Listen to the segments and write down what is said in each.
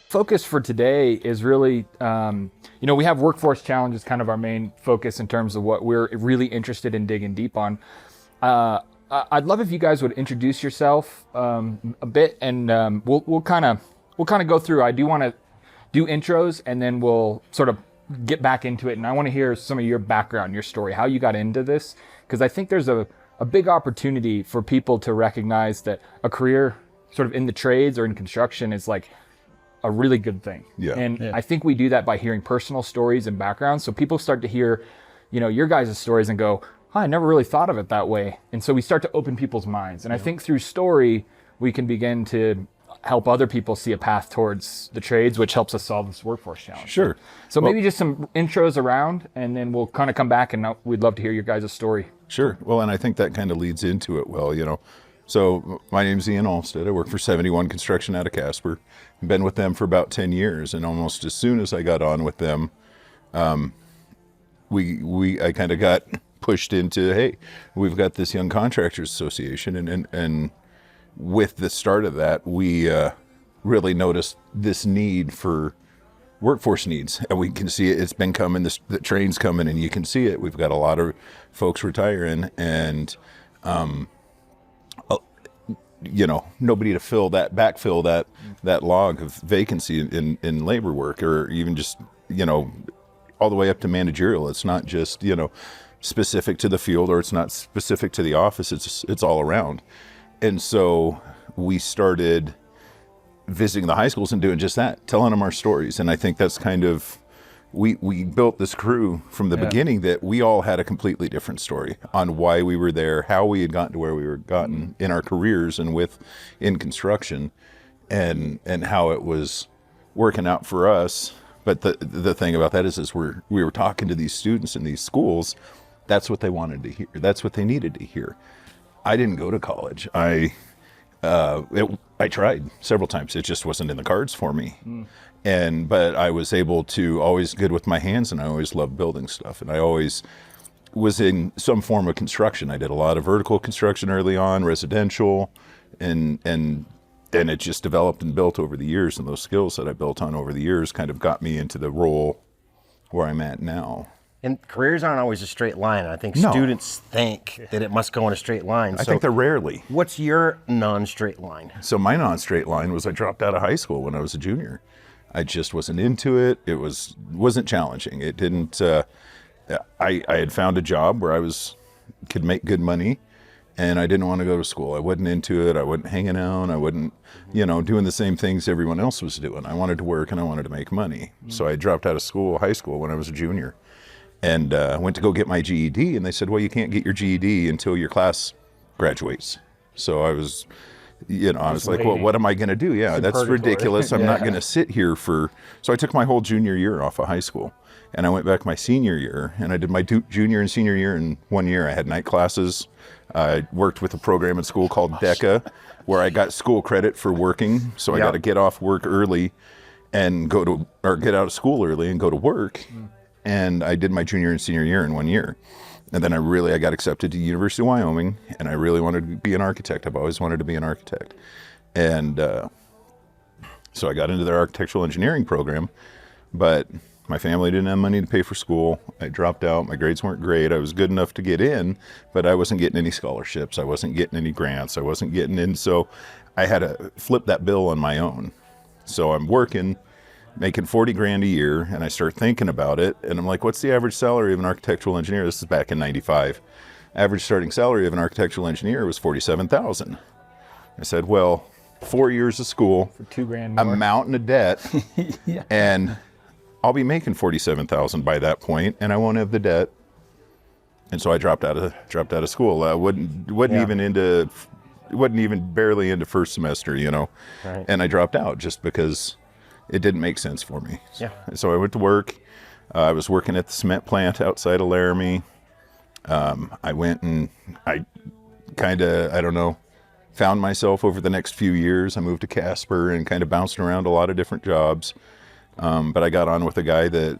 focus for today is really, we have workforce challenges, kind of our main focus in terms of what we're really interested in digging deep on. I'd love if you guys would introduce yourself a bit, and we'll kind of go through. I do want to do intros, and then we'll sort of get back into it. And I want to hear some of your background, your story, how you got into this, because I think there's a big opportunity for people to recognize that a career sort of in the trades or in construction is like a really good thing. I think we do that by hearing personal stories and backgrounds. So people start to hear, your guys' stories and go, I never really thought of it that way. And so we start to open people's minds. And I think through story, we can begin to help other people see a path towards the trades, which helps us solve this workforce challenge. Sure. So maybe just some intros around, and then we'll kind of come back, and we'd love to hear your guys' story. Sure. Well, and I think that kind of leads into it well, So my name's Ian Alvstad. I work for 71 Construction out of Casper. I've been with them for about 10 years, and almost as soon as I got on with them, I kind of got pushed into, hey, we've got this Young Contractors Association, and with the start of that, we really noticed this need for workforce needs, and we can see it. It's been coming. The train's coming, and you can see it. We've got a lot of folks retiring, and nobody to backfill that log of vacancy in labor work, or even just all the way up to managerial. It's not just specific to the field, or it's not specific to the office. It's all around. And so we started visiting the high schools and doing just that, telling them our stories. And I think that's kind of, we built this crew from the beginning that we all had a completely different story on why we were there, how we had gotten to where we were gotten in our careers and in construction, and how it was working out for us. But the thing about that is we were talking to these students in these schools. That's what they wanted to hear. That's what they needed to hear. I didn't go to college. I tried several times. It just wasn't in the cards for me. But I was able to, always good with my hands, and I always loved building stuff. And I always was in some form of construction. I did a lot of vertical construction early on, residential, and it just developed and built over the years. And those skills that I built on over the years kind of got me into the role where I'm at now. And careers aren't always a straight line. I think students think that it must go in a straight line. I think they're rarely. What's your non-straight line? So my non-straight line was I dropped out of high school when I was a junior. I just wasn't into it. It wasn't challenging. It didn't. I had found a job where could make good money, and I didn't want to go to school. I wasn't into it. I wasn't hanging out. I wasn't, doing the same things everyone else was doing. I wanted to work and I wanted to make money. So I dropped out of high school when I was a junior. And went to go get my GED, and they said, well, you can't get your GED until your class graduates. So I was, I was like, well, what am I going to do? Yeah, that's ridiculous. I'm not going to sit here so I took my whole junior year off of high school, and I went back my senior year, and I did my junior and senior year in 1 year. I had night classes. I worked with a program in school called DECA, where I got school credit for working. So I got to get off work early and get out of school early and go to work. And I did my junior and senior year in 1 year. And then I got accepted to University of Wyoming, and I really wanted to be an architect. I've always wanted to be an architect. And so I got into their architectural engineering program, but my family didn't have money to pay for school. I dropped out. My grades weren't great. I was good enough to get in, but I wasn't getting any scholarships. I wasn't getting any grants. I wasn't getting in. So I had to flip that bill on my own. So I'm working, making $40,000 a year, and I start thinking about it, and I'm like, what's the average salary of an architectural engineer? This is back in '95. Average starting salary of an architectural engineer was $47,000. I said, well, 4 years of school, for $2,000 more, a mountain of debt, and I'll be making $47,000 by that point, and I won't have the debt. And so I dropped out of school. I wasn't even barely into first semester, right. And I dropped out just because it didn't make sense for me. Yeah. So I went to work. I was working at the cement plant outside of Laramie. I went and I kind of, found myself over the next few years. I moved to Casper and kind of bounced around a lot of different jobs. But I got on with a guy that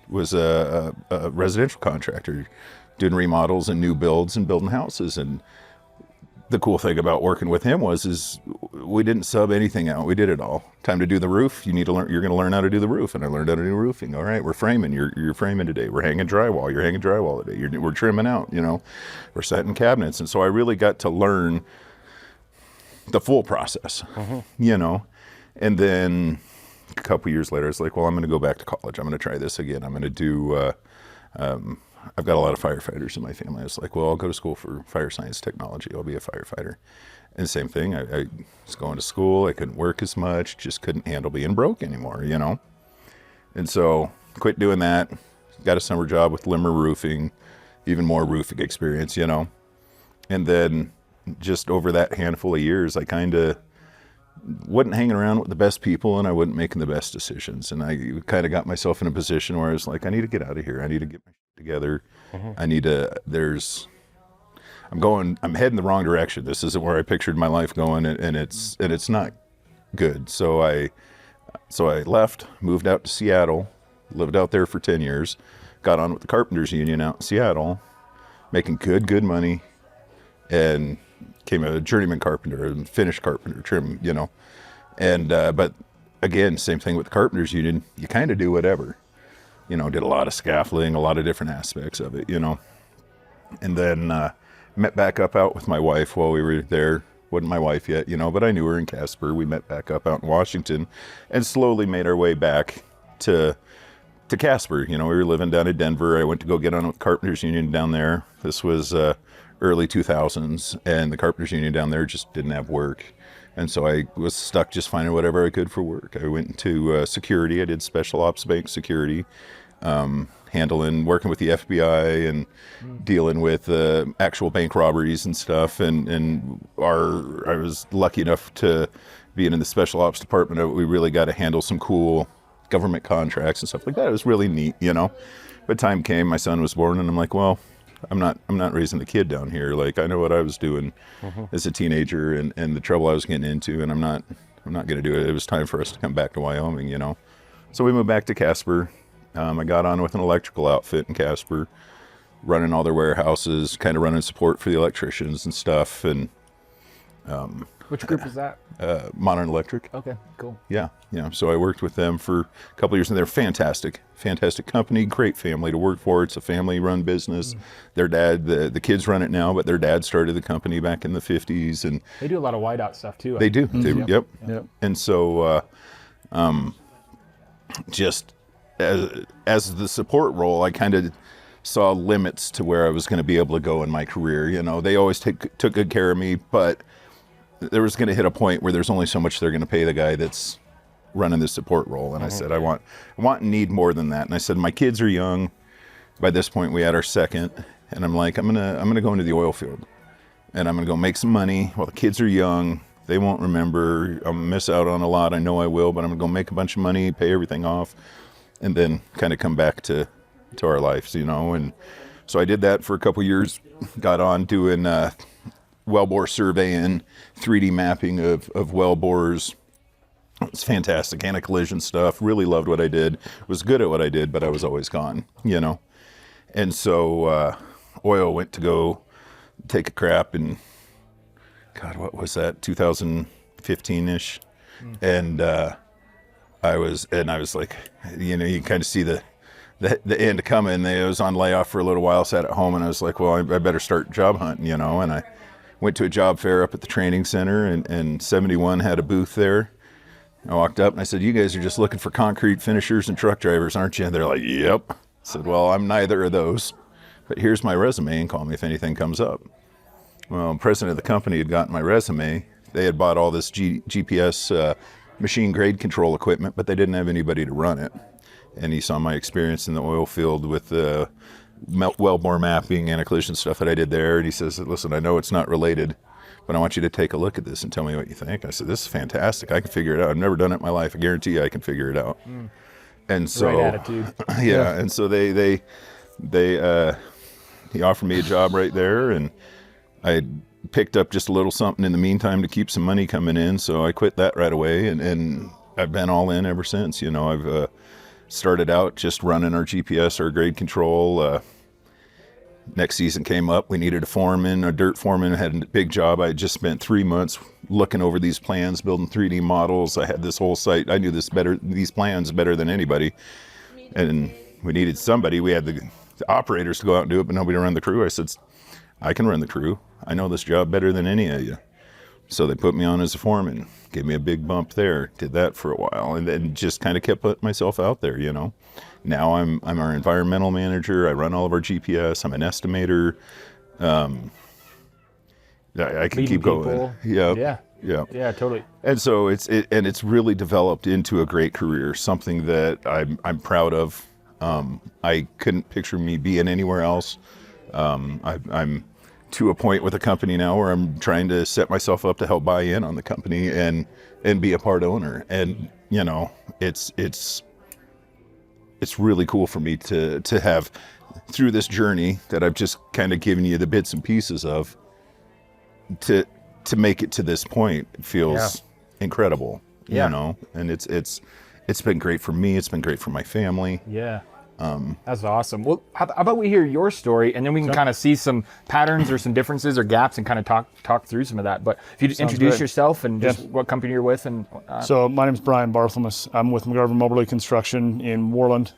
was a residential contractor doing remodels and new builds and building houses. And the cool thing about working with him was we didn't sub anything out. We did it all. Time to do the roof. You're going to learn how to do the roof. And I learned how to do roofing. All right, we're framing. You're framing today. We're hanging drywall. You're hanging drywall today. We're trimming out, we're setting cabinets. And so I really got to learn the full process, and then a couple years later, I was like, well, I'm going to go back to college. I'm going to try this again. I'm going to do, I've got a lot of firefighters in my family. I was like, well, I'll go to school for fire science technology. I'll be a firefighter. And same thing, I was going to school. I couldn't work as much, just couldn't handle being broke anymore, And so quit doing that. Got a summer job with Limmer Roofing, even more roofing experience, And then just over that handful of years, I kind of wasn't hanging around with the best people and I wasn't making the best decisions. And I kind of got myself in a position where I was like, I need to get out of here. I need to get my shit together. I need to, I'm heading the wrong direction. This isn't where I pictured my life going, and it's not good. So I left, moved out to Seattle, lived out there for 10 years, got on with the Carpenters Union out in Seattle, making good money, and became a journeyman carpenter and finished carpenter trim, And, but again, same thing with the Carpenters Union. You kind of do whatever, did a lot of scaffolding, a lot of different aspects of it, And then met back up out with my wife while we were there. Wasn't my wife yet, but I knew her in Casper. We met back up out in Washington and slowly made our way back to Casper. We were living down in Denver. I went to go get on with Carpenters Union down there. This was early 2000s, and the Carpenters Union down there just didn't have work. And so I was stuck just finding whatever I could for work. I went into security. I did special ops bank security, working with the FBI and dealing with actual bank robberies and stuff. And I was lucky enough to be in the special ops department. We really got to handle some cool government contracts and stuff like that. It was really neat, But time came, my son was born, and I'm like, well, I'm not raising the kid down here. Like, I know what I was doing as a teenager and the trouble I was getting into, and I'm not going to do it. It was time for us to come back to Wyoming, So we moved back to Casper. I got on with an electrical outfit in Casper, running all their warehouses, kind of running support for the electricians and stuff. And which group is that? Modern Electric. Okay, cool. Yeah. So I worked with them for a couple of years, and they're fantastic company, great family to work for. It's a family-run business. Their dad, the kids run it now, but their dad started the company back in the 50s, and they do a lot of whiteout stuff too. They do. Yep. And so, just as the support role, I kind of saw limits to where I was going to be able to go in my career. They always took good care of me, but there was going to hit a point where there's only so much they're going to pay the guy that's running the support role. And I said, I want and need more than that. And I said, my kids are young. By this point, we had our second, and I'm like, I'm gonna go into the oil field, and I'm gonna go make some money while the kids are young. They won't remember. I'll miss out on a lot. I know I will, but I'm gonna go make a bunch of money, pay everything off, and then kind of come back to our lives, And so I did that for a couple years. Got on doing wellbore surveying, 3D mapping of well bores. It's fantastic. Anti-collision stuff. Really loved what I did. Was good at what I did, but I was always gone, And so oil went to go take a crap in, God, what was that? 2015-ish. And I was like, you can kind of see the end coming. I was on layoff for a little while, sat at home, and I was like, well, I better start job hunting, And I went to a job fair up at the training center, and 71 had a booth there. I walked up and I said, you guys are just looking for concrete finishers and truck drivers, aren't you? And they're like, yep. I said, well, I'm neither of those, but here's my resume and call me if anything comes up. Well, the president of the company had gotten my resume. They had bought all this GPS machine grade control equipment, but they didn't have anybody to run it. And he saw my experience in the oil field with wellbore mapping, anti-collision stuff that I did there. And he says, listen, I know it's not related, but I want you to take a look at this and tell me what you think. I said, this is fantastic. I can figure it out. I've never done it in my life. I guarantee you I can figure it out. And so, right attitude. Yeah. And so he offered me a job right there, and I picked up just a little something in the meantime to keep some money coming in. So I quit that right away, and I've been all in ever since. I've started out just running our GPS, our grade control, Next season came up. We needed a dirt foreman. I had a big job. I had just spent 3 months looking over these plans, building 3D models. I had this whole site. I knew these plans better than anybody. And we needed somebody. We had the operators to go out and do it, but nobody to run the crew. I said, I can run the crew. I know this job better than any of you. So they put me on as a foreman, gave me a big bump there, did that for a while, and then just kind of kept putting myself out there, you know. Now I'm our environmental manager. I run all of our GPS. I'm an estimator. I can keep going. Yeah. Yeah. Yeah, totally. And so it's really developed into a great career, something that I'm proud of. I couldn't picture me being anywhere else. I'm to a point with a company now where I'm trying to set myself up to help buy in on the company and be a part owner. And, you know, it's really cool for me to have, through this journey that I've just kind of given you the bits and pieces of, to make it to this point. It feels incredible, you know, and it's been great for me. It's been great for my family. Yeah. That's awesome. Well, how about we hear your story, and then we can kind of see some patterns or some differences or gaps, and kind of talk through some of that. But if you just introduce yourself and just what company you're with, and so my name is Bryan Barthelmess. I'm with McGarvin-Moberly Construction in Worland.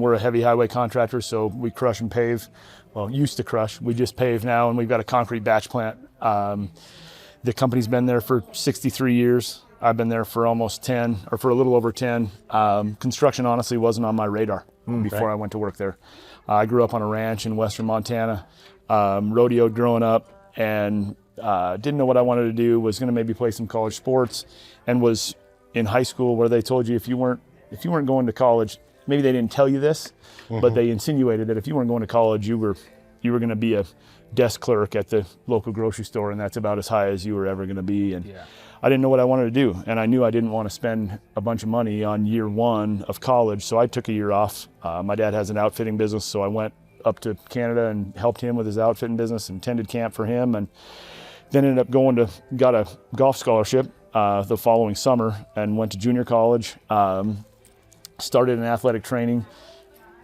We're a heavy highway contractor, so we crush and pave. Well, used to crush. We just pave now, and we've got a concrete batch plant. The company's been there for 63 years. I've been there for almost 10, or for a little over 10. Construction honestly wasn't on my radar before I went to work there. I grew up on a ranch in western Montana, rodeoed growing up, and didn't know what I wanted to do. Was going to maybe play some college sports, and was in high school where they told you if you weren't going to college, maybe they didn't tell you this, but they insinuated that if you weren't going to college, you were going to be a desk clerk at the local grocery store, and that's about as high as you were ever going to be. And I didn't know what I wanted to do, and I knew I didn't want to spend a bunch of money on year one of college, so I took a year off. My dad has an outfitting business, so I went up to Canada and helped him with his outfitting business and tended camp for him, and then ended up got a golf scholarship the following summer and went to junior college, started in athletic training,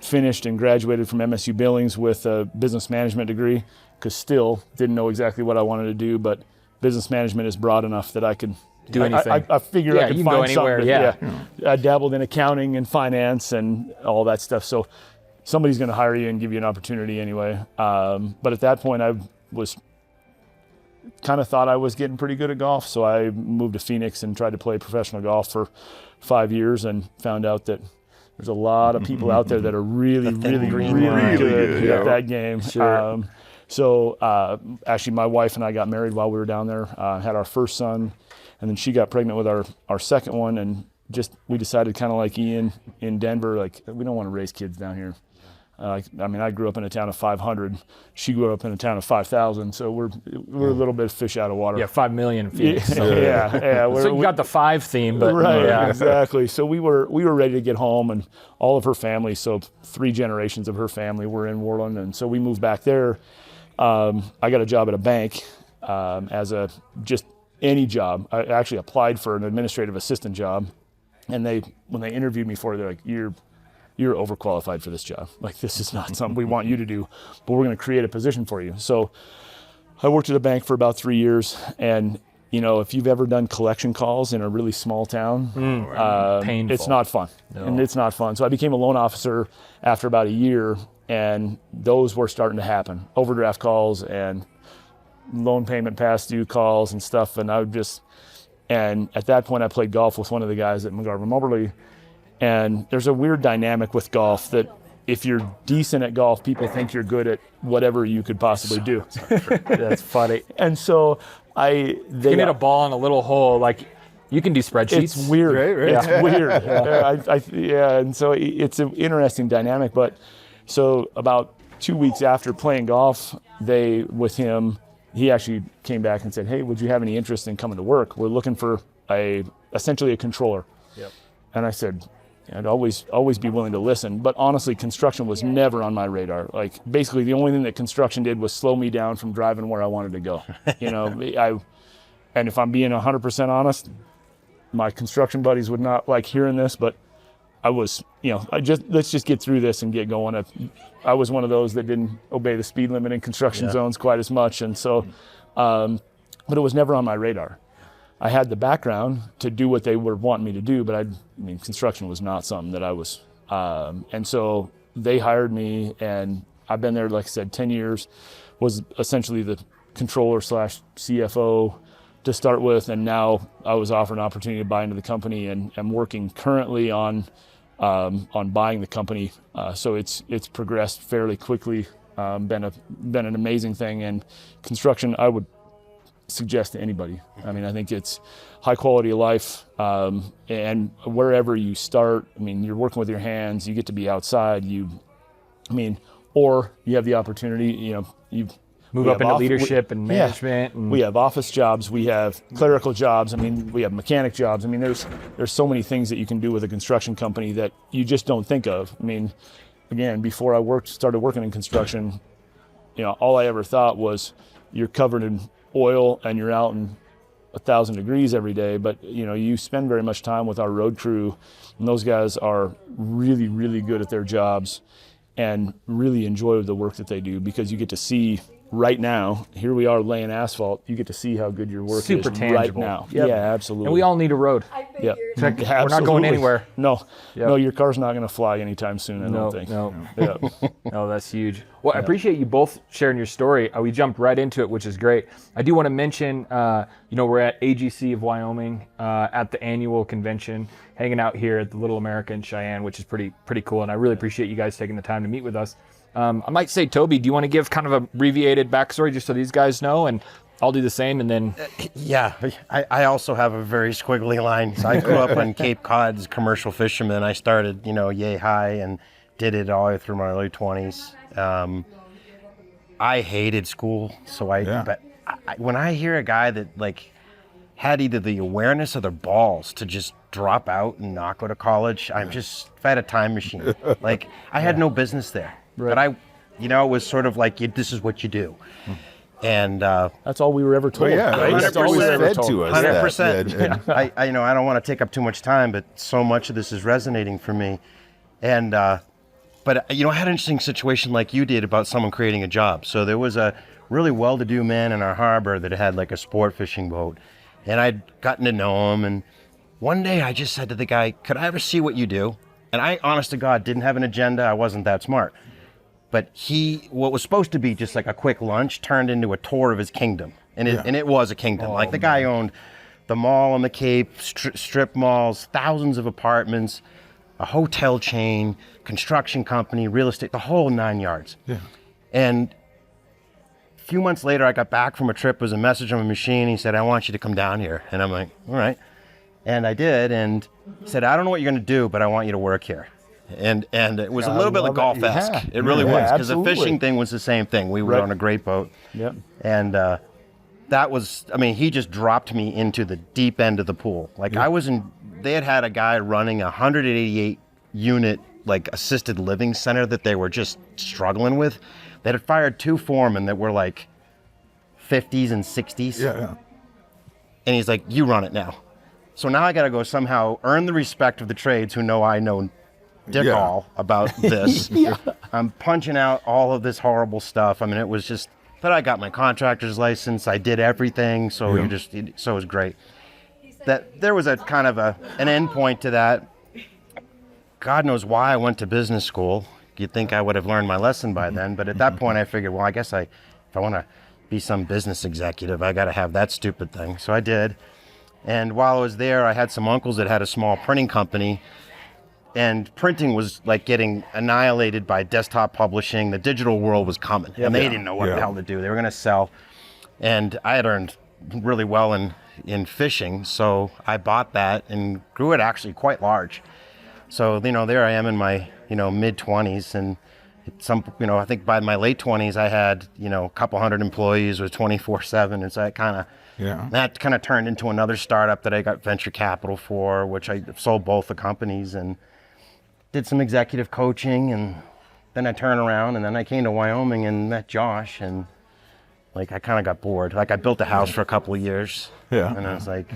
finished and graduated from MSU Billings with a business management degree, because still didn't know exactly what I wanted to do, but business management is broad enough that I could do anything. I figured I could you can find go anywhere. something. I dabbled in accounting and finance and all that stuff. So somebody's going to hire you and give you an opportunity anyway. But at that point, I was kind of thought I was getting pretty good at golf. So I moved to Phoenix and tried to play professional golf for 5 years, and found out that there's a lot of people out there that are really good at that game. Sure. So actually my wife and I got married while we were down there, had our first son, and then she got pregnant with our second one, and we decided, kind of like Ian in Denver, like, we don't want to raise kids down here. I grew up in a town of 500. She grew up in a town of 5,000. So we're a little bit fish out of water. Yeah, 5 million feet. So. Yeah. So you got the 5 theme, but right, exactly. So we were ready to get home, and all of her family, so 3 generations of her family were in Worland, and so we moved back there. I got a job at a bank as just any job. I actually applied for an administrative assistant job, and when they interviewed me for it, they're like, you're overqualified for this job. Like, this is not something we want you to do, but we're going to create a position for you. So I worked at a bank for about 3 years, and you know, if you've ever done collection calls in a really small town, painful. It's not fun. No. And it's not fun. So I became a loan officer after about a year, and those were starting to happen. Overdraft calls and loan payment past due calls and stuff. And and at that point I played golf with one of the guys at McGarvin-Moberly. And there's a weird dynamic with golf that if you're decent at golf, people think you're good at whatever you could possibly do. That's funny. And so you can hit a ball in a little hole, like you can do spreadsheets. It's weird. Right? Yeah, it's weird. And so it's an interesting dynamic. But so about 2 weeks after playing golf, he actually came back and said, "Hey, would you have any interest in coming to work? We're looking for essentially a controller." Yep. And I said, I'd always be willing to listen, but honestly, construction was never on my radar. Like, basically, the only thing that construction did was slow me down from driving where I wanted to go. You know, and if I'm being 100% honest, my construction buddies would not like hearing this, but I was, let's just get through this and get going. I was one of those that didn't obey the speed limit in construction zones quite as much. And so, but it was never on my radar. I had the background to do what they were wanting me to do, but construction was not something that I was. And so they hired me, and I've been there, like I said, 10 years, was essentially the controller / CFO to start with. And now I was offered an opportunity to buy into the company, and I'm working currently on buying the company. So it's progressed fairly quickly, been an amazing thing. And construction, I would suggest to anybody. I mean, I think it's high quality of life, and wherever you start, I mean, you're working with your hands, you get to be outside, or you have the opportunity, you move up into leadership and management. And we have office jobs, we have clerical jobs, we have mechanic jobs. There's so many things that you can do with a construction company that you just don't think of. Again, before I started working in construction, all I ever thought was you're covered in oil and you're out in 1,000 degrees every day. But you spend very much time with our road crew, and those guys are really, really good at their jobs and really enjoy the work that they do, because you get to see right now, here we are laying asphalt, you get to see how good your work super is tangible. Right now. Yep. Yeah, absolutely. And we all need a road. Yeah, We're not going anywhere. No, your car's not going to fly anytime soon, I don't think. No. Yeah. No, that's huge. Well, I appreciate you both sharing your story. We jumped right into it, which is great. I do want to mention, we're at AGC of Wyoming at the annual convention, hanging out here at the Little America in Cheyenne, which is pretty cool. And I really appreciate you guys taking the time to meet with us. I might say, Toby, do you want to give kind of a abbreviated backstory just so these guys know? And I'll do the same, and then... I also have a very squiggly line. So I grew up on Cape Cod as a commercial fisherman. I started, yay high, and did it all the way through my early 20s. I hated school, so but when I hear a guy that had either the awareness or the balls to just drop out and not go to college, if I had a time machine, I had no business there. Right. But it was sort of this is what you do. And that's all we were ever told. Right? That's all we were fed to us. 100%. I don't want to take up too much time, but so much of this is resonating for me. And but I had an interesting situation like you did about someone creating a job. So there was a really well-to-do man in our harbor that had a sport fishing boat, and I'd gotten to know him. And one day I just said to the guy, "Could I ever see what you do?" And I, honest to God, didn't have an agenda. I wasn't that smart. But what was supposed to be just a quick lunch turned into a tour of his kingdom. And it was a kingdom. The guy owned the mall on the Cape, strip malls, thousands of apartments, a hotel chain, construction company, real estate, the whole 9 yards. Yeah. And a few months later, I got back from a trip. There was a message on my machine. He said, "I want you to come down here." And I'm like, all right. And I did. And he said, "I don't know what you're going to do, but I want you to work here." And it was a little bit like golf-esque. Yeah. It really was, because the absolutely. fishing thing was the same thing. We were on a great boat. Yep. And that was, he just dropped me into the deep end of the pool. They had a guy running a 188 unit assisted living center that they were just struggling with. They had fired 2 foremen that were 50s and 60s. Yeah. And he's like, "You run it now." So now I got to go somehow earn the respect of the trades who know I know dick all about this. I'm punching out all of this horrible stuff. It was just that I got my contractor's license. I did everything. So it was great. That there was a kind of an end point to that. God knows why I went to business school. You'd think I would have learned my lesson by then. But at that point I figured, well, I guess if I want to be some business executive, I got to have that stupid thing. So I did. And while I was there, I had some uncles that had a small printing company. And printing was getting annihilated by desktop publishing. The digital world was coming, and they didn't know what the hell to do. They were going to sell, and I had earned really well in fishing, so I bought that and grew it actually quite large. So there I am in my mid 20s, and I think by my late 20s I had a couple hundred employees with 24/7, and so that kind of turned into another startup that I got venture capital for, which I sold both the companies and did some executive coaching, and then I turned around and then I came to Wyoming and met Josh, and like I kind of got bored. Like I built a house for a couple of years. Yeah. And I was like,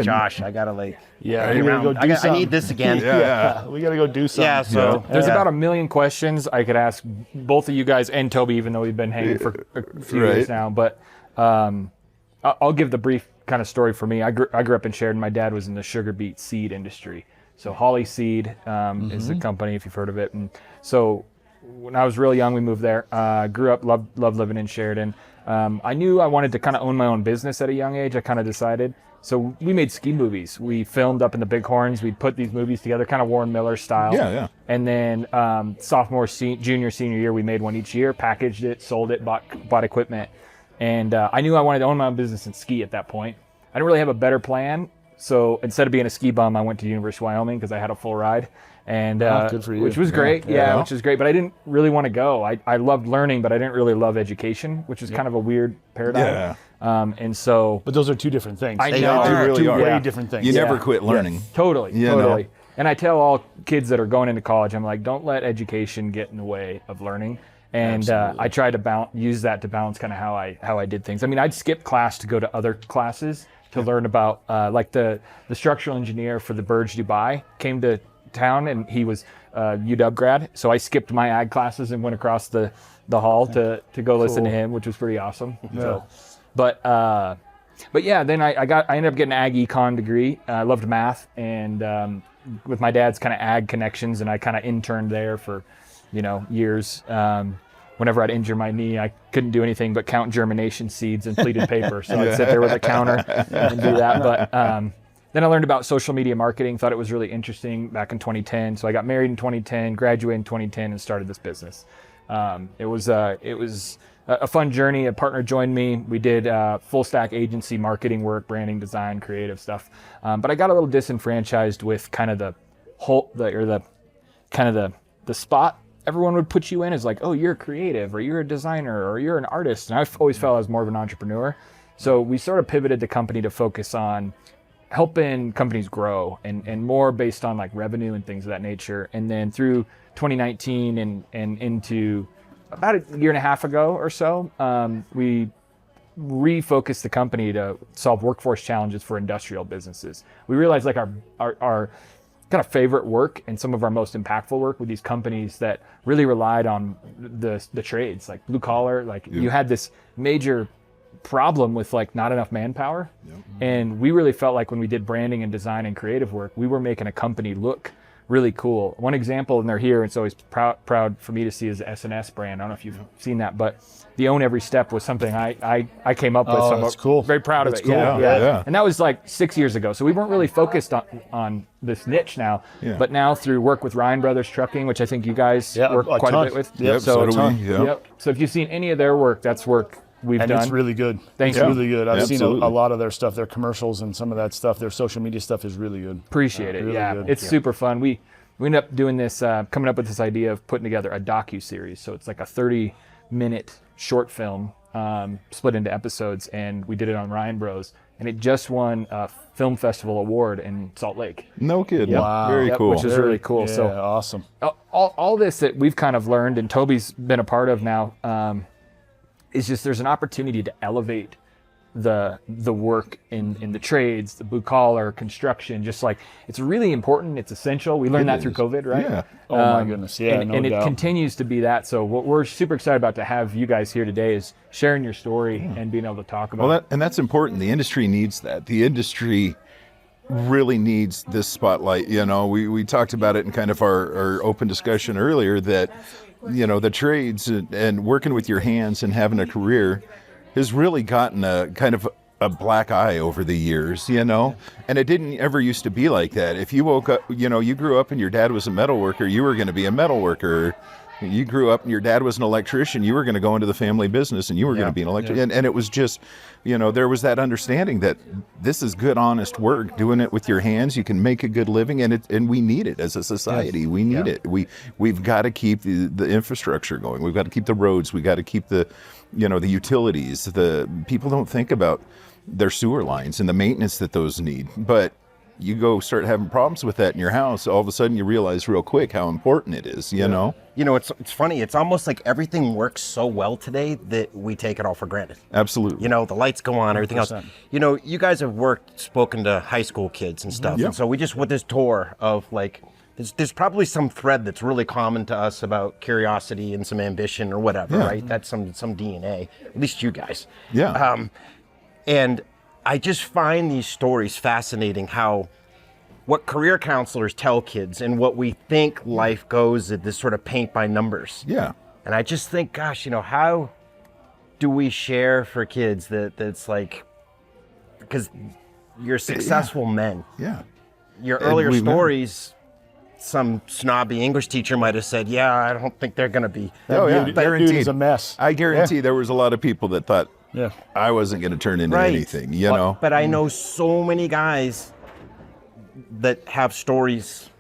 Josh, I gotta like, Yeah, get we gotta around. go do I something. need this again. Yeah. We got to go do something. Yeah, so There's about a million questions I could ask both of you guys and Toby, even though we've been hanging for a few years now. But I'll give the brief kind of story for me. I grew up in Sheridan. My dad was in the sugar beet seed industry. So Holly Seed is the company, if you've heard of it. And so when I was real young, we moved there. Grew up, loved living in Sheridan. I knew I wanted to kind of own my own business at a young age. I kind of decided. So we made ski movies. We filmed up in the Bighorns. We put these movies together, kind of Warren Miller style. Yeah. And then sophomore, junior, senior year, we made one each year, packaged it, sold it, bought equipment. And I knew I wanted to own my own business and ski at that point. I didn't really have a better plan. So instead of being a ski bum, I went to University of Wyoming because I had a full ride. And good for you. which was great. Yeah, which was great. But I didn't really want to go. I loved learning, but I didn't really love education, which is kind of a weird paradigm. And so, But those are two different things. I They know. really two are. way Yeah. different things. You never quit learning. Totally. know. And I tell all kids that are going into college, I'm like, don't let education get in the way of learning. And I try to use that to balance kind of how I did things. I mean, I'd skip class to go to other classes to learn about, like the structural engineer for the Burj Dubai came to town, and he was UW grad. So I skipped my ag classes and went across the hall to go listen to him, which was pretty awesome. So, but yeah, then I ended up getting an ag econ degree. I loved math, and with my dad's kind of ag connections, and I kind of interned there for, years. Whenever I'd injure my knee, I couldn't do anything but count germination seeds and pleated paper. So I'd sit there with a counter and do that. But then I learned about social media marketing, thought it was really interesting back in 2010. So I got married in 2010, graduated in 2010, and started this business. It was a fun journey. A partner joined me. We did full stack agency marketing work, branding, design, creative stuff. But I got a little disenfranchised with kind of the spot everyone would put you in as like, oh, you're a creative, or you're a designer, or you're an artist. And I've always felt I was more of an entrepreneur. So we sort of pivoted the company to focus on helping companies grow and more based on like revenue and things of that nature. And then through 2019 and into about a year and a half ago or so, we refocused the company to solve workforce challenges for industrial businesses. We realized like our kind of favorite work and some of our most impactful work with these companies that really relied on the trades, like blue collar, like you had this major problem with like not enough manpower. And we really felt like when we did branding and design and creative work, we were making a company look really cool. One example, and they're here, it's always proud for me to see, is the S&S brand. I don't know if you've seen that, but the Own Every Step was something I came up with. Oh, So that's cool. Very proud of it. Cool. Yeah. And that was like 6 years ago. So we weren't really focused on this niche now. Yeah. But now through work with Ryan Brothers Trucking, which I think you guys work a quite ton. a bit with. Yep, so do we. Yep. Yep. So if you've seen any of their work, that's work we've And done. it's really good. Thank it's you. really good. I've seen a Absolutely. lot of their stuff, their commercials and some of that stuff. Their social media stuff is really good. Appreciate it. Really Yeah, good. it's super fun. We ended up doing this, coming up with this idea of putting together a docu-series. So it's like a 30-minute short film split into episodes, and we did it on Ryan Bros. And it just won a film festival award in Salt Lake. No kidding. Wow. Very Yep, cool. which is really cool. Yeah, So awesome. all this that we've kind of learned, and Toby's been a part of now, is just there's an opportunity to elevate the work in the trades, the blue collar construction. Just like it's really important, it's essential. We learned that through COVID, right? Yeah. Oh my goodness. Yeah, and, no and it doubt. continues to be that. So what we're super excited about to have you guys here today is sharing your story and being able to talk about it. And that's important. The industry needs that. The industry really needs this spotlight. We talked about it in kind of our open discussion earlier that, the trades and working with your hands and having a career has really gotten a kind of a black eye over the years, and it didn't ever used to be like that. If you woke up, you grew up and your dad was a metal worker, you were going to be a metal worker. You grew up and your dad was an electrician, you were going to go into the family business and you were going to be an electrician. And it was just, there was that understanding that this is good, honest work, doing it with your hands. You can make a good living, and we need it as a society. Yes. We need it. We've got to keep the infrastructure going. We've got to keep the roads. We got to keep the utilities. The people don't think about their sewer lines and the maintenance that those need. But you go start having problems with that in your house, all of a sudden you realize real quick how important it is, you know? You know, it's funny. It's almost like everything works so well today that we take it all for granted. Absolutely. You know, the lights go on, everything 100%. else. You know, you guys have spoken to high school kids and stuff. Yeah. And so we just went this tour of like, there's probably some thread that's really common to us about curiosity and some ambition or whatever, right? That's some DNA, at least you guys. Yeah. And I just find these stories fascinating, how what career counselors tell kids and what we think life goes at this sort of paint by numbers. Yeah. And I just think, gosh, you know, how do we share for kids that's like, because you're successful men. Yeah. Your And earlier we men. stories, some snobby English teacher might have said, yeah, I don't think they're going to be. Oh, yeah. That dude is a mess. I guarantee there was a lot of people that thought Yeah. I wasn't going to turn into Right. anything, you know? But I know so many guys that have stories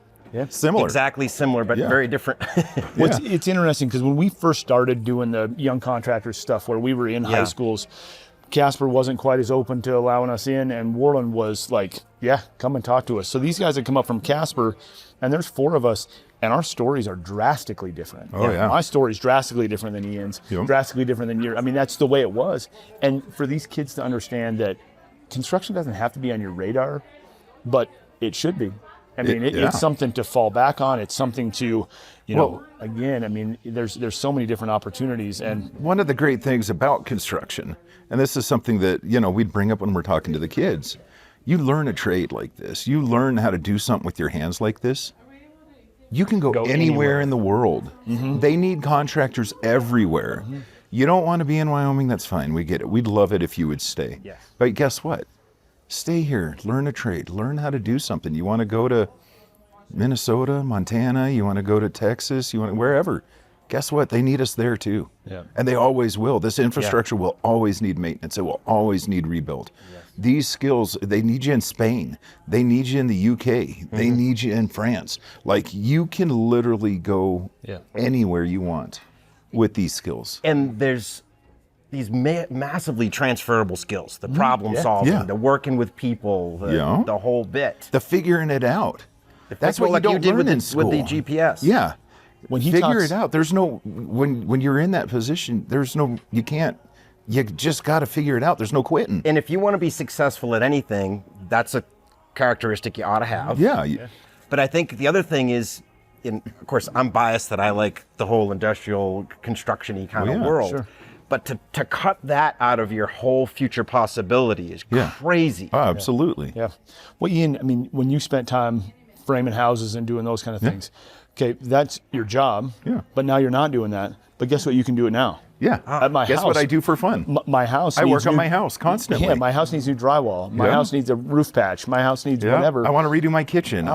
Similar. exactly similar, but Yeah. very different. Well, it's interesting because when we first started doing the young contractors stuff where we were in high schools, Casper wasn't quite as open to allowing us in, and Worland was like, yeah, come and talk to us. So these guys had come up from Casper, and there's 4 of us, and our stories are drastically different. Oh, yeah. My story's drastically different than Ian's, Yep. drastically different than yours. I mean, that's the way it was. And for these kids to understand that construction doesn't have to be on your radar, but it should be. I mean, yeah. it's something to fall back on. It's something to, you know, again, I mean, there's so many different opportunities. And One of the great things about construction, and this is something that, you know, we'd bring up when we're talking to the kids, you learn a trade like this. You learn how to do something with your hands like this. You can go anywhere in the world. They need contractors everywhere. You don't want to be in Wyoming, that's fine. We get it. We'd love it if you would stay. Yes. But guess what? Stay here, learn a trade, learn how to do something. You want to go to Minnesota, Montana, you want to go to Texas, you want to, wherever. Guess what? They need us there too. Yeah. And they always will. This infrastructure will always need maintenance. It will always need rebuild. These skills, they need you in Spain. They need you in the UK. They need you in France. Like, you can literally go anywhere you want with these skills. And there's these massively transferable skills, the problem solving, Yeah. the working with people, the whole bit. The figuring it out. That's what like you you don't did learn with in the, school. with the GPS. Yeah. when he Figure talks, it out. There's no, when you're in that position, there's no, you can't, you just got to figure it out. There's no quitting. And if you want to be successful at anything, that's a characteristic you ought to have. Yeah. But I think the other thing is, of course, I'm biased that I like the whole industrial construction-y kind of world. Sure. But to cut that out of your whole future possibility is crazy. Oh, absolutely. Yeah. Well, Ian, I mean, when you spent time framing houses and doing those kind of things, okay, that's your job. Yeah. But now you're not doing that. But guess what? You can do it now. Yeah. At my Guess house. what I do for fun? My house. I needs work on new- my house constantly. Yeah, my house needs new drywall. My house needs a roof patch. My house needs whatever. I want to redo my kitchen.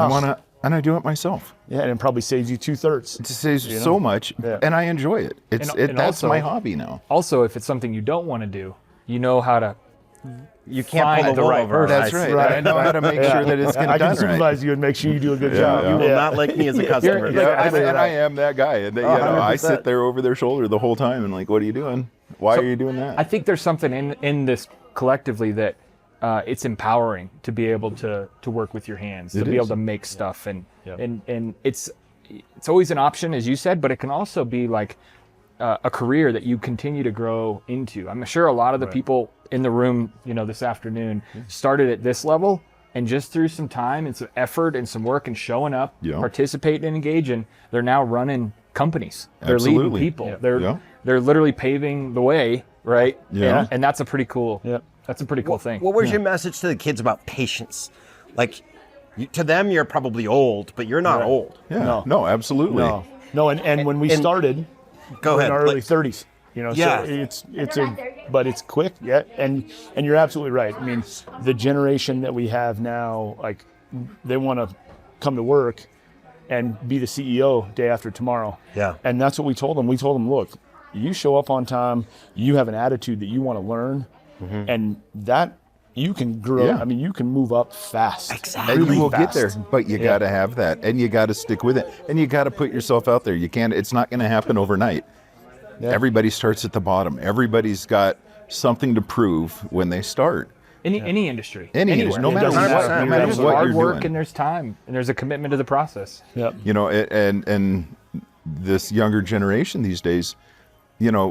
And I do it myself. Yeah, and it probably saves you 2/3. It saves so much, and I enjoy it. It's And that's also- my hobby now. Also, if it's something you don't want to do, you know how to You can't find pull the wool right over our person. eyes. That's right. I know how to make sure that it's going to I done can supervise you and make sure you do a good job. You will not like me as a customer. Yeah, and I am that guy. And you know, I sit there over their shoulder the whole time and like, what are you doing? Why are you doing that? I think there's something in this collectively that it's empowering to be able to work with your hands, to be able to make stuff, and it's always an option, as you said, but it can also be like a career that you continue to grow into. I'm sure a lot of the people in the room, you know, this afternoon started at this level, and just through some time and some effort and some work and showing up, participating and engaging, they're now running companies. They're leading Absolutely. people. They're literally paving the way, right? Yeah. And that's a pretty cool. That's a pretty cool thing. What was your message to the kids about patience? Like, to them, you're probably old, but you're not old. Yeah. No, absolutely. No, and when we started, Go we're ahead. in our early 30s. You know, Yeah. so it's quick, and you're absolutely right. I mean, the generation that we have now, like, they want to come to work and be the CEO day after tomorrow. Yeah. And that's what we told them. We told them, look, you show up on time, you have an attitude that you want to learn, and that you can grow. Yeah. I mean, you can move up fast. Exactly. And you will fast. get there, but you got to have that, and you got to stick with it, and you got to put yourself out there. You can't. It's not going to happen overnight. Everybody starts at the bottom. Everybody's got something to prove when they start. Any industry. Any industry, no matter doesn't what, matter. no matter There's what hard you're work doing. and there's time and there's a commitment to the process. Yep. You know, and this younger generation these days, you know,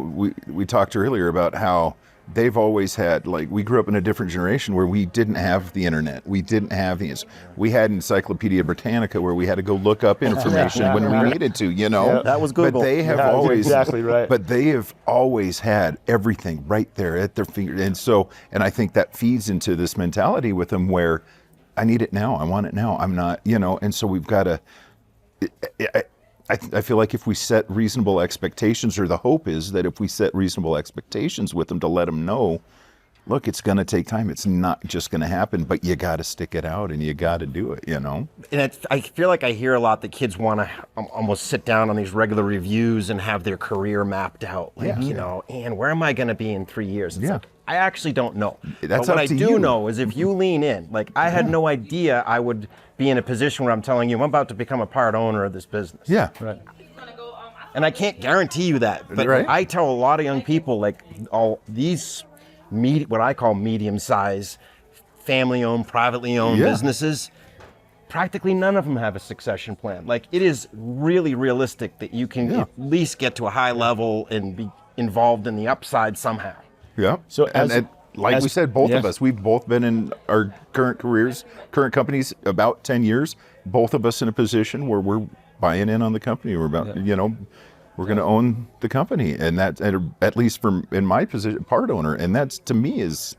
we talked earlier about how they've always had, like, we grew up in a different generation where we didn't have the internet. We didn't have these. We had Encyclopedia Britannica where we had to go look up information when we needed to, you know. Yeah, that was Google. But they have Yeah, always, exactly right. But they have always had everything right there at their finger. And I think that feeds into this mentality with them where I need it now. I want it now. I'm not, you know, and so we've got to, I feel like if we set reasonable expectations, or the hope is that if we set reasonable expectations with them to let them know, look, it's going to take time. It's not just going to happen, but you got to stick it out and you got to do it, you know? And I feel like I hear a lot that kids want to almost sit down on these regular reviews and have their career mapped out. Like, you know, and where am I going to be in 3 years? It's like, I actually don't know. That's but what up I to do you. know is if you lean in, like I had no idea I would be in a position where I'm telling you I'm about to become a part owner of this business. Yeah. Right. And I can't guarantee you that, but Right. I tell a lot of young people, like, all these what I call medium-sized, family-owned, privately owned businesses, practically none of them have a succession plan. Like, it is really realistic that you can at least get to a high level and be involved in the upside somehow. Yeah. So and like we said, both of us, we've both been in our current careers, current companies, about 10 years, both of us in a position where we're buying in on the company. We're about, you know, we're going to own the company, and that's at least in my position, part owner, and that's, to me, is.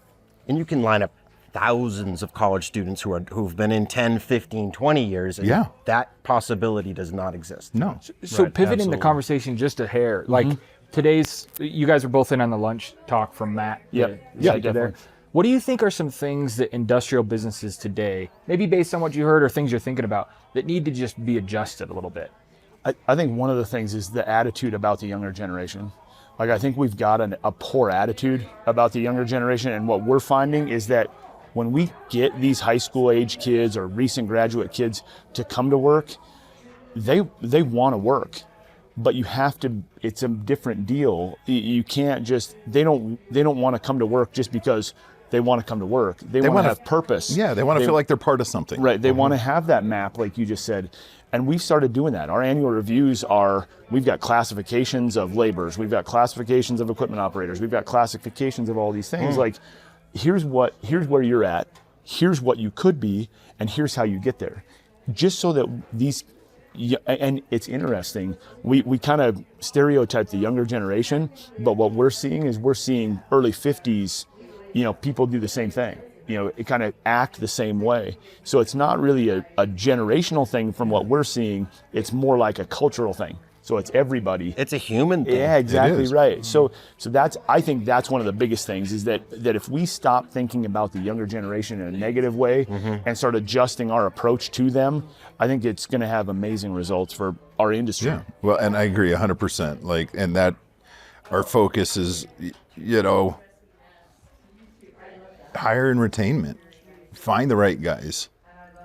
And you can line up thousands of college students who've been in 10, 15, 20 years, and that possibility does not exist. No. So Right, pivoting absolutely. the conversation just a hair, like you guys are both in on the lunch talk from Matt. Yep. the Yeah, executive definitely. What do you think are some things that industrial businesses today, maybe based on what you heard or things you're thinking about, that need to just be adjusted a little bit? I think one of the things is the attitude about the younger generation. Like, I think we've got a poor attitude about the younger generation, and what we're finding is that when we get these high school age kids or recent graduate kids to come to work, they want to work, but you have to. It's a different deal. You can't just. They don't want to come to work just because they want to come to work. They want to have purpose. Yeah, they want to feel like they're part of something. Right. They want to have that map, like you just said. And we've started doing that. Our annual reviews we've got classifications of laborers, we've got classifications of equipment operators, we've got classifications of all these things. Like, here's where you're at, here's what you could be, and here's how you get there. Just so that and it's interesting, we kind of stereotype the younger generation, but what we're seeing is early 50s, you know, people do the same thing. You know, it kind of act the same way. So it's not really a generational thing from what we're seeing. It's more like a cultural thing. So it's everybody. It's a human thing. Yeah, exactly is. right. So I think that's one of the biggest things is that if we stop thinking about the younger generation in a negative way and start adjusting our approach to them, I think it's going to have amazing results for our industry. Yeah. Well, and I agree 100%. Like, and that our focus is, you know, hire and retainment. Find the right guys.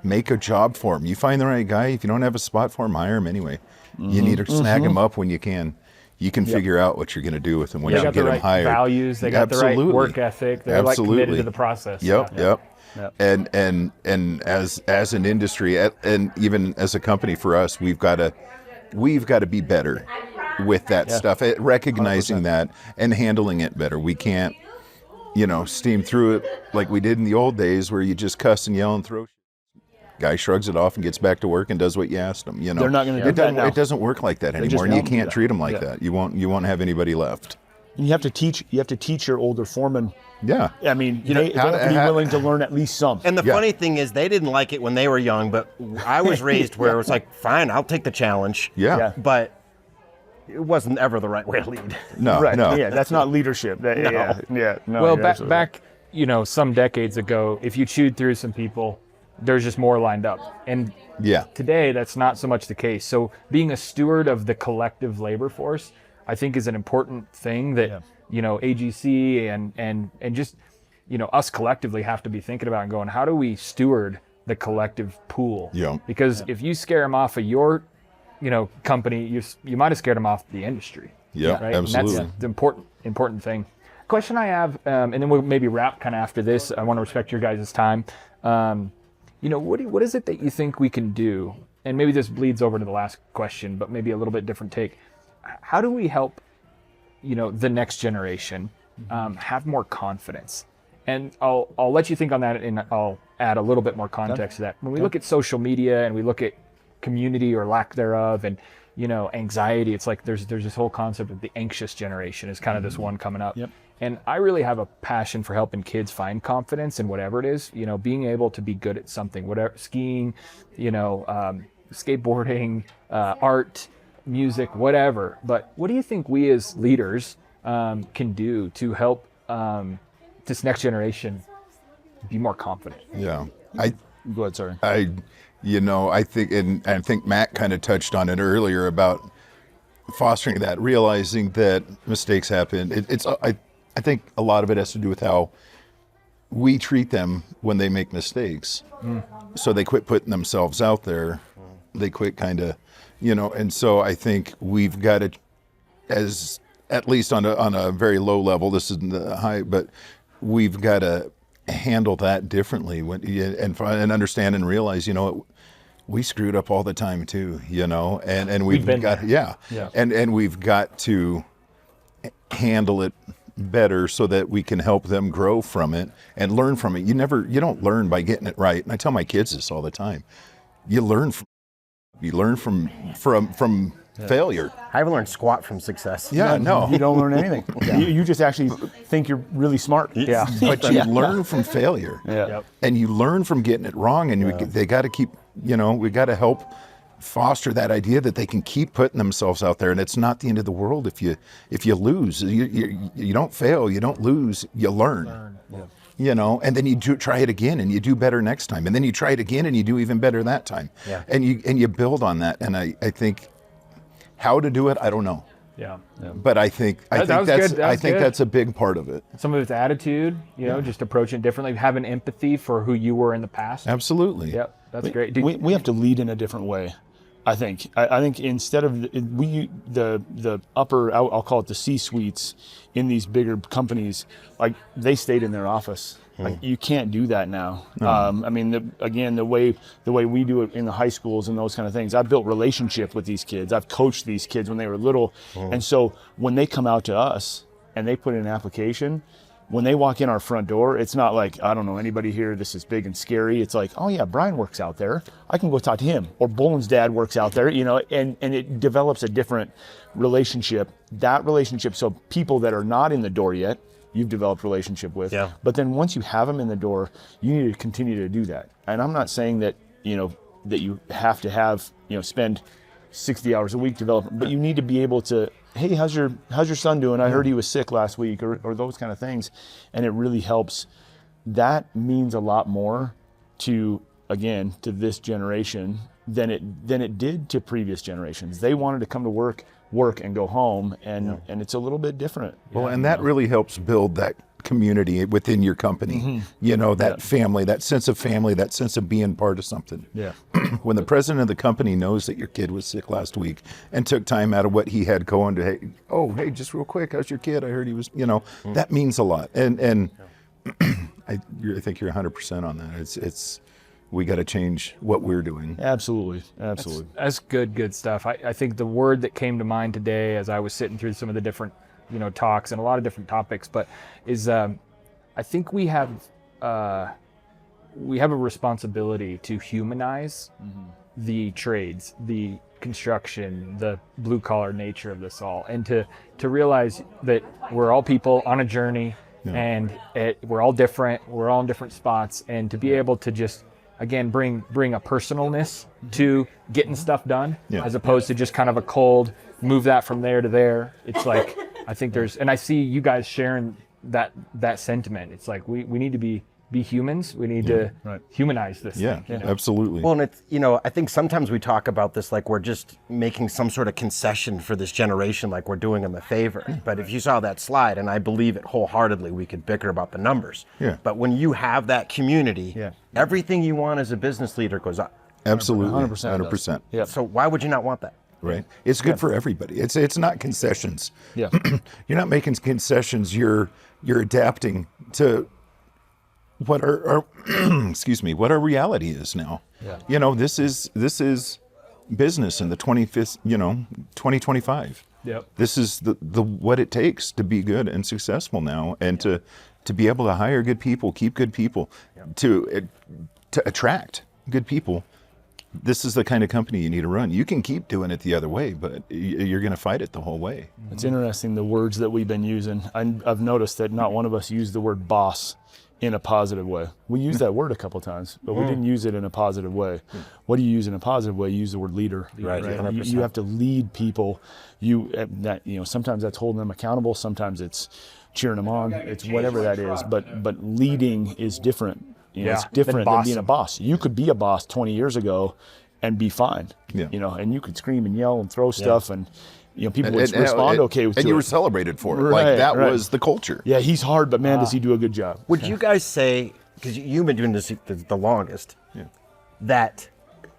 Make a job for them. You find the right guy. If you don't have a spot for him, hire him anyway. You need to snag him up when you can. You can figure out what you're going to do with him when They you got get the him right hired. values. They got the right work ethic. They're like committed to the process. Yep. Yep. And as an industry, and even as a company, for us, we've got to be better with that stuff, recognizing 100%. that and handling it better. We can't, you know, steam through it like we did in the old days, where you just cuss and yell and throw. Guy shrugs it off and gets back to work and does what you asked him. You know, They're not going to do that now. It doesn't work like that just anymore, and you won't do can't that. treat them like Yeah. that. You won't have anybody left. You have to teach your older foremen. Yeah. I mean, You know, they have to be willing to learn at least some. And the funny thing is, they didn't like it when they were young, but I was raised where it was like, fine, I'll take the challenge. Yeah. But it wasn't ever the right way to lead. No. Right. No. Yeah, that's not leadership. Yeah. No, Well, you're absolutely right. back, you know, some decades ago, if you chewed through some people, there's just more lined up. And Yeah. today, that's not so much the case. So being a steward of the collective labor force, I think, is an important thing that, you know, AGC and just, you know, us collectively have to be thinking about and going, how do we steward the collective pool? Yeah. Because if you scare them off of your, you know, company, you might have scared them off the industry. Yeah, Right? absolutely. And that's the important thing. Question I have, and then we'll maybe wrap kind of after this. I want to respect your guys' time. What is it that you think we can do? And maybe this bleeds over to the last question, but maybe a little bit different take. How do we help, the next generation have more confidence? And I'll let you think on that, and I'll add a little bit more context to that. When we look at social media and we look at community or lack thereof, and anxiety, it's like there's this whole concept of the anxious generation is kind of this one coming up. Yep. And I really have a passion for helping kids find confidence in whatever it is, being able to be good at something, whatever, skiing, skateboarding, art, music, whatever. But what do you think we as leaders can do to help this next generation be more confident? Yeah. Go ahead, sorry. I think, and I think Matt kind of touched on it earlier about fostering that, realizing that mistakes happen. I think a lot of it has to do with how we treat them when they make mistakes. So they quit putting themselves out there. They quit kind of, and so I think we've got to, as at least on a very low level, this isn't the high, but we've got to handle that differently and understand and realize, we screwed up all the time too, and we've got, and we've got to handle it better so that we can help them grow from it and learn from it. You don't learn by getting it right. And I tell my kids this all the time. You learn from failure. I haven't learned squat from success. Yeah, no. You don't learn anything. You just actually think you're really smart. Yeah. But you learn from failure. Yeah. Yep. And you learn from getting it wrong. And they got to keep, we got to help foster that idea that they can keep putting themselves out there. And it's not the end of the world if you lose. You don't fail, you don't lose, you learn. And then you try it again and you do better next time. And then you try it again and you do even better that time. Yeah. And you build on that. And I think how to do it, I don't know. Yeah. But I think that's a big part of it. Some of it's attitude, just approaching it differently, having empathy for who you were in the past. Absolutely. Yep. That's great. We have to lead in a different way. I think instead of the upper, I'll call it the C-suites in these bigger companies, like they stayed in their office. Like you can't do that now. The way we do it in the high schools and those kind of things. I've built relationship with these kids. I've coached these kids when they were little, and so when they come out to us and they put in an application, when they walk in our front door, it's not like, I don't know anybody here, this is big and scary. It's like, oh yeah, Bryan works out there. I can go talk to him. Or Bolin's dad works out there, and it develops a different relationship. That relationship, so people that are not in the door yet, you've developed relationship with. Yeah. But then once you have them in the door, you need to continue to do that. And I'm not saying that, that you have to have, spend 60 hours a week developing, but you need to be able to, hey, how's your son doing? I heard he was sick last week, or those kind of things. And it really helps. That means a lot more to this generation than it did to previous generations. They wanted to come to work and go home, and it's a little bit different. Well, and that really helps build that community within your company. That family, that sense of family, that sense of being part of something. Yeah. When the president of the company knows that your kid was sick last week and took time out of what he had going to, hey, just real quick, how's your kid? I heard he was, that means a lot. And I think you're 100% on that. It's we got to change what we're doing. Absolutely. That's good stuff. I think the word that came to mind today as I was sitting through some of the different talks and a lot of different topics, but is I think we have a responsibility to humanize the trades, the construction, the blue collar nature of this all, and to realize that we're all people on a journey, and we're all different. We're all in different spots, and to be able to just again bring a personalness to getting stuff done, as opposed to just kind of a cold move that from there to there. It's like I think and I see you guys sharing that sentiment. It's like we need to be humans. We need to humanize this thing. Absolutely. Well, and it's, I think sometimes we talk about this like we're just making some sort of concession for this generation, like we're doing them a favor. But if you saw that slide, and I believe it wholeheartedly, we could bicker about the numbers. Yeah. But when you have that community, everything you want as a business leader goes up. Absolutely. 100%. 100%. Yeah. So why would you not want that? right? It's good for everybody. It's not concessions. Yeah. You're not making concessions. You're adapting to what our excuse me, what our reality is now. Yeah. You know, this is business in the 2025. Yep. This is the what it takes to be good and successful now, and to be able to hire good people, keep good people, to attract good people. This is the kind of company you need to run. You can keep doing it the other way, but you're going to fight it the whole way. It's interesting, the words that we've been using. I've noticed that not one of us used the word boss in a positive way. We used that word a couple of times, but we didn't use it in a positive way. What do you use in a positive way? You use the word leader. Right. You have to lead people. Sometimes that's holding them accountable. Sometimes it's cheering them on. It's whatever that is. But leading is different. It's different than being a boss. You could be a boss 20 years ago and be fine. Yeah. And you could scream and yell and throw stuff, and people would respond okay with it. And you were celebrated for it. Right, like that right. was the culture. Yeah, he's hard, but man, does he do a good job. Would you guys say, because you've been doing this the longest, that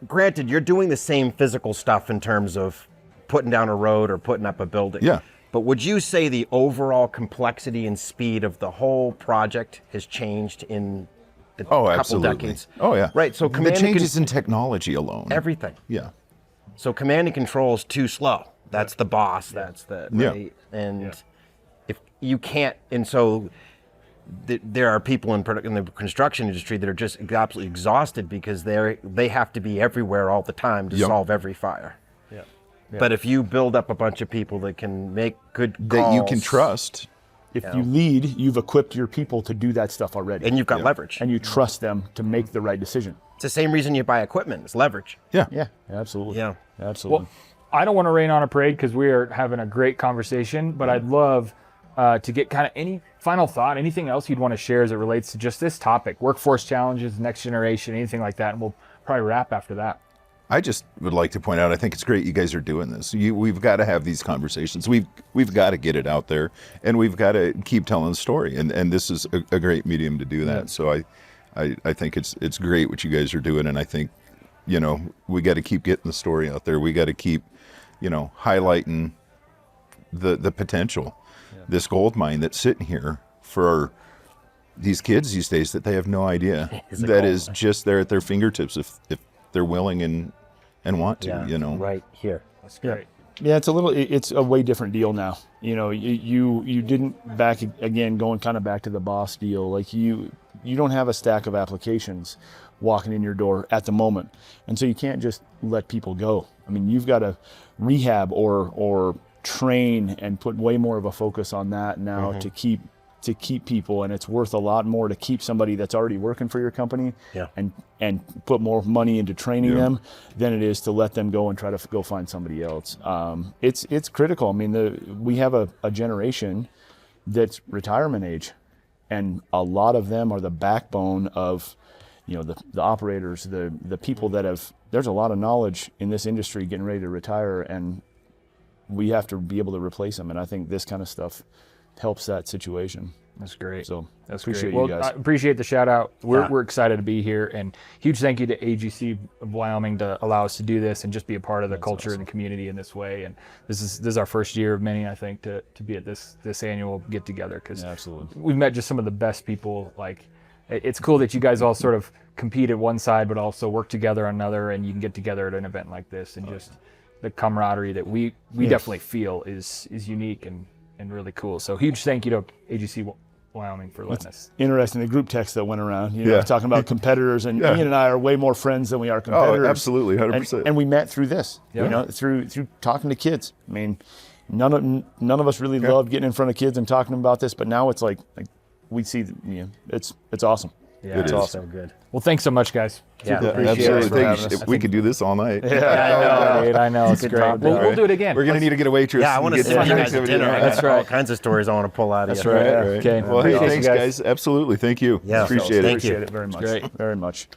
granted you're doing the same physical stuff in terms of putting down a road or putting up a building. Yeah. But would you say the overall complexity and speed of the whole project has changed in the couple absolutely. decades? Oh, yeah. Right. So the command and changes in technology alone. everything. Yeah. So command and control is too slow. That's the boss. That's the right. And if you can't, and so there are people in the construction industry that are just absolutely exhausted because they have to be everywhere all the time to solve every fire. Yeah. But if you build up a bunch of people that can make good calls, That you can trust. If you lead, you've equipped your people to do that stuff already. and you've got leverage. And you trust them to make the right decision. It's the same reason you buy equipment. It's leverage. Yeah. Yeah, absolutely. Yeah. Absolutely. Well, I don't want to rain on a parade because we are having a great conversation, but I'd love to get kind of any final thought, anything else you'd want to share as it relates to just this topic, workforce challenges, next generation, anything like that, and we'll probably wrap after that. I just would like to point out, I think it's great you guys are doing this. We've got to have these conversations. We've got to get it out there, and we've got to keep telling the story. And this is a great medium to do that. Yeah. So I think it's great what you guys are doing, and I think, we got to keep getting the story out there. We got to keep, highlighting the potential, this gold mine that's sitting here for these kids these days that they have no idea that is just there at their fingertips if they're willing and want to, Right here. That's great. Yeah, it's a way different deal now. You didn't going kind of back to the boss deal. Like you don't have a stack of applications walking in your door at the moment. And so you can't just let people go. I mean, you've got to rehab or train and put way more of a focus on that now to keep people, and it's worth a lot more to keep somebody that's already working for your company and put more money into training them than it is to let them go and try to go find somebody else. It's critical. I mean, we have a generation that's retirement age, and a lot of them are the backbone of the operators, the people that there's a lot of knowledge in this industry getting ready to retire, and we have to be able to replace them. And I think this kind of stuff helps that situation. That's great. So that's appreciate great. you guys. I appreciate the shout out. We're excited to be here, and huge thank you to AGC of Wyoming to allow us to do this and just be a part of the culture and the community in this way. And this is our first year of many, I think, to be at this annual get together, because absolutely, we've met just some of the best people. Like, it's cool that you guys all sort of compete at one side, but also work together on another, and you can get together at an event like this, and just the camaraderie that we definitely feel is unique and really cool. So huge thank you to AGC Wyoming for letting us. Interesting, the group text that went around, talking about competitors, and Ian and I are way more friends than we are competitors. Oh, absolutely, 100%. And we met through this, through talking to kids. I mean, none of us really loved getting in front of kids and talking about this, but now it's like we see, it's awesome. Yeah, it's awesome. So good. Well, thanks so much, guys. Yeah, absolutely. We could do this all night. I know. It's great. We'll do it again. We're going to need to get a waitress. Yeah, I want to sit with you guys at dinner. That's right. All kinds of stories I want to pull out of you. That's right. Okay. Well, hey, thanks, guys. Absolutely. Thank you. Yeah, Appreciate it. thank you. Appreciate it very much. Great. Very much.